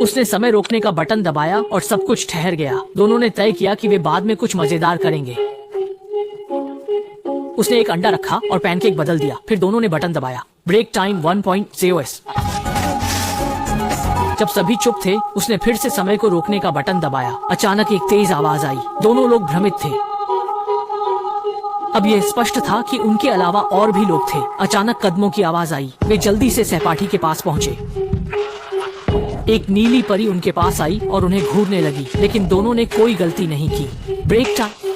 उसने समय रोकने का बटन दबाया और सब कुछ ठहर गया। दोनों ने तय किया कि वे बाद में कुछ मजेदार करेंगे। उसने एक अंडा रखा और पैनकेक बदल दिया। फिर दोनों ने बटन दबाया। Break time 1.0s। जब सभी चुप थे, उसने फिर से समय को रोकने का बटन दबाया। अचानक एक तेज आवाज आई। दोनों लोग भ्रमित थे। अब यह स्पष्ट था कि उनके अलावा और भी लोग थे। अचानक कदमों की आवाज आई। वे जल्दी से सहपाठी के पास पहुंचे। एक नीली परी उनके पास आई और उन्हें घूरने लगी, लेकिन दोनों ने कोई गलती नहीं की। Break time.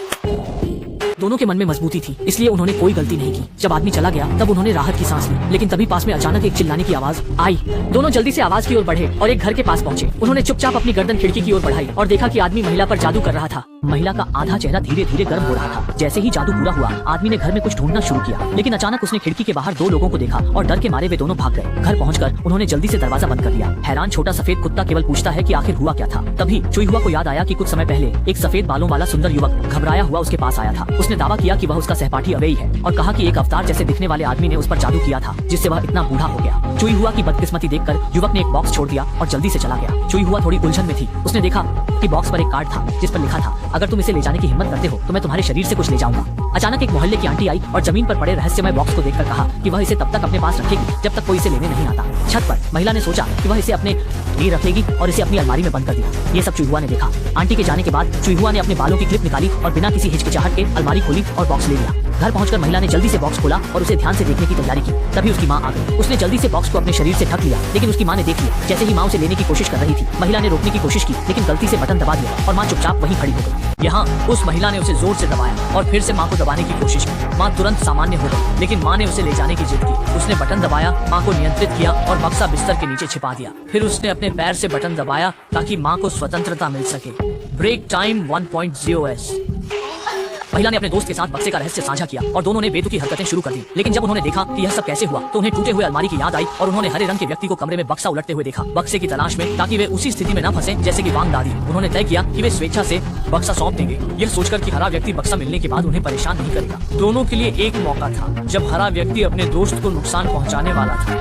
दोनों के मन में मजबूती थी, इसलिए उन्होंने कोई गलती नहीं की। जब आदमी चला गया तब उन्होंने राहत की सांस ली, लेकिन तभी पास में अचानक एक चिल्लाने की आवाज आई। दोनों जल्दी से आवाज की ओर बढ़े और एक घर के पास पहुंचे। उन्होंने चुपचाप अपनी गर्दन खिड़की की ओर बढ़ाई और देखा कि आदमी महिला पर जादू कर रहा था। महिला का आधा चेहरा धीरे धीरे गर्म हो रहा था। जैसे ही जादू पूरा हुआ, आदमी ने घर में कुछ ढूंढना शुरू किया, लेकिन अचानक उसने खिड़की के बाहर दो लोगों को देखा और डर के मारे वे दोनों भाग गए। घर पहुंचकर उन्होंने जल्दी से दरवाजा बंद कर दिया। हैरान छोटा सफेद कुत्ता केवल पूछता है कि आखिर हुआ क्या था। तभी चुईहुआ को याद आया कि कुछ समय पहले एक सफेद बालों वाला सुंदर युवक घबराया हुआ उसके पास आया था। उसने दावा किया कि वह उसका सहपाठी अवेई है और कहा कि एक अवतार जैसे दिखने वाले आदमी ने उस पर जादू किया था, जिससे वह इतना बूढ़ा हो गया। चुईहुआ की बदकिस्मती देखकर युवक ने एक बॉक्स छोड़ दिया और जल्दी से चला गया। चुईहुआ थोड़ी उलझन में थी। उसने देखा कि बॉक्स पर एक कार्ड था जिस पर लिखा था, अगर तुम इसे ले जाने की हिम्मत करते हो तो मैं तुम्हारे शरीर से कुछ ले जाऊंगा। अचानक एक मोहल्ले की आंटी आई और जमीन पर पड़े रहस्यमय बॉक्स को देखकर कहा कि वह इसे तब तक अपने पास रखेगी जब तक कोई इसे लेने नहीं आता। छत पर महिला ने सोचा कि वह इसे अपने लिए रखेगी और इसे अपनी अलमारी में बंद कर दिया। ये सब चुईहुआ ने देखा। आंटी के जाने के बाद चुईहुआ ने अपने बालों की क्लिप निकाली और बिना किसी हिचकिचाहट के अलमारी खोली और बॉक्स ले लिया। घर पहुंचकर महिला ने जल्दी से बॉक्स खोला और उसे ध्यान से देखने की तैयारी की। तभी उसकी मां आ गई। उसने जल्दी से बॉक्स को अपने शरीर से ढक लिया, लेकिन उसकी मां ने देख लिया। जैसे ही मां उसे लेने की कोशिश कर रही थी, महिला ने रोकने की कोशिश की, लेकिन गलती से बटन दबा दिया और मां चुपचाप वहीं खड़ी हो गई। यहाँ उस महिला ने उसे जोर से दबाया और फिर से मां को दबाने की कोशिश की। मां तुरंत सामान्य हो गई, लेकिन मां ने उसे ले जाने की जिद की। उसने बटन दबाया, मां को नियंत्रित किया और बक्सा बिस्तर के नीचे छिपा दिया। फिर उसने अपने पैर से बटन दबाया ताकि मां को स्वतंत्रता मिल सके। Break time 1.0s। महिला ने अपने दोस्त के साथ बक्से का रहस्य साझा किया और दोनों ने बेतुकी हरकतें शुरू कर दी। लेकिन जब उन्होंने देखा कि यह सब कैसे हुआ तो उन्हें टूटे हुए अलमारी की याद आई और उन्होंने हरे रंग के व्यक्ति को कमरे में बक्सा उलटते हुए देखा, बक्से की तलाश में, ताकि वे उसी स्थिति में न फंसे जैसे कि वांग दादी। उन्होंने तय किया कि वे स्वेच्छा से बक्सा सौंप देंगे, यह सोचकर कि हरा व्यक्ति बक्सा मिलने के बाद उन्हें परेशान नहीं करेगा। दोनों के लिए एक मौका था जब हरा व्यक्ति अपने दोस्त को नुकसान पहुँचाने वाला था।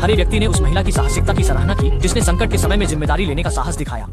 हरे व्यक्ति ने उस महिला की साहसिकता की सराहना की जिसने संकट के समय में जिम्मेदारी लेने का साहस दिखाया।